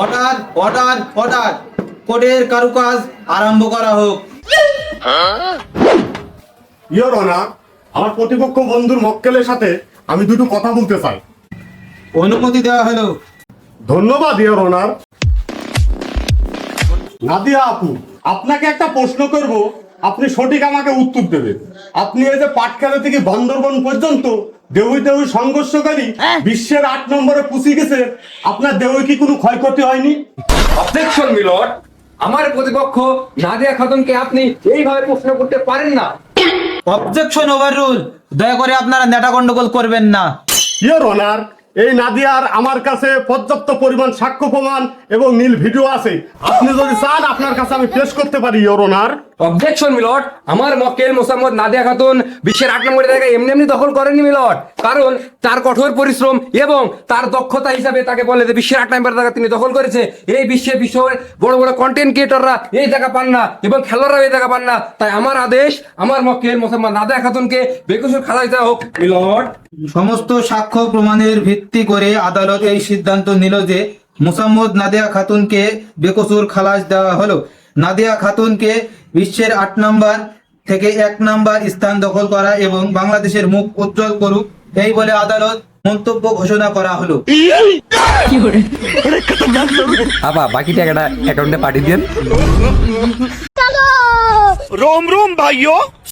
Order order order, কোর্টের কারুকাজ আরম্ভ করা হোক। ইয়োর অনার, আমার প্রতিপক্ষ বন্ধুর মক্কেলের সাথে আমি দুটো কথা বলতে চাই। অনুমতি দেওয়া হলো। ধন্যবাদ ইয়োর অনার। নাদিয়া আপু, আপনাকে একটা প্রশ্ন করব, আপনি সঠিক আমাকে উত্তর দেবেন। আপনি এই যে পাটখানা থেকে বান্দরবন পর্যন্ত দেউই দেউই সংঘর্ষকারী বিশ্বের 8 নম্বরে পুষি গেছে, আপনার দেউই কি কোনো ক্ষয়ক্ষতি হয়নি? অবজেকশন মিলট, আমার প্রতিপক্ষ নাদিয়া খাতুনকে আপনি এইভাবে প্রশ্ন করতে পারেন না। Objection overrule. দয়া করে আপনারা নেটা গন্ডগোল করবেন না। ইয়োর অনার, এই নাদিয়ার আমার কাছে পর্যাপ্ত পরিমাণ সাক্ষ্য প্রমাণ এবং নীল ভিডিও আছে। আপনি যদি চান আপনার কাছে আমি পেশ করতে পারি ইয়োর অনার। অবজেকশন মিলট, আমার মক্কেল মোসাম্মদ নাদিয়া খাতুন বিশ্বের 8 নম্বরের জায়গায় এমনি এমনি দখল করেনি মিলট, কারণ তার কঠোর পরিশ্রম এবং তার দক্ষতা হিসাবে তাকে বলে যে বিশ্বের 8 নম্বরের জায়গা তিনি দখল করেছে। এই বিশ্বের বড় বড় কন্টেন্ট ক্রিয়েটররা এই জায়গা পান না এবং খেলোয়াড়রা এই জায়গা পান না। তাই আমার আদেশ, আমার মক্কেল মোসাম্মদ নাদিয়া খাতুনকে বেকসুর খালাস দেওয়া হোক মিলট। সমস্ত সাক্ষ্য প্রমাণের ভিত্তি করে আদালত এই সিদ্ধান্ত নিল যে মুসাম্মদ নাদিয়া খাতুনকে বেকসুর খালাস দেওয়া হলো। নাদিয়া খাতুনকে বিশ্বের 8 নম্বর থেকে 1 নম্বর স্থান দখল করা এবং বাংলাদেশের মুখ উজ্জ্বল করুক, এই বলে আদালত মন্তব্য ঘোষণা করা হলো। আবা বাকি টাকাটা অ্যাকাউন্টে পাঠিয়ে দেন। रोम रोम भाइयों।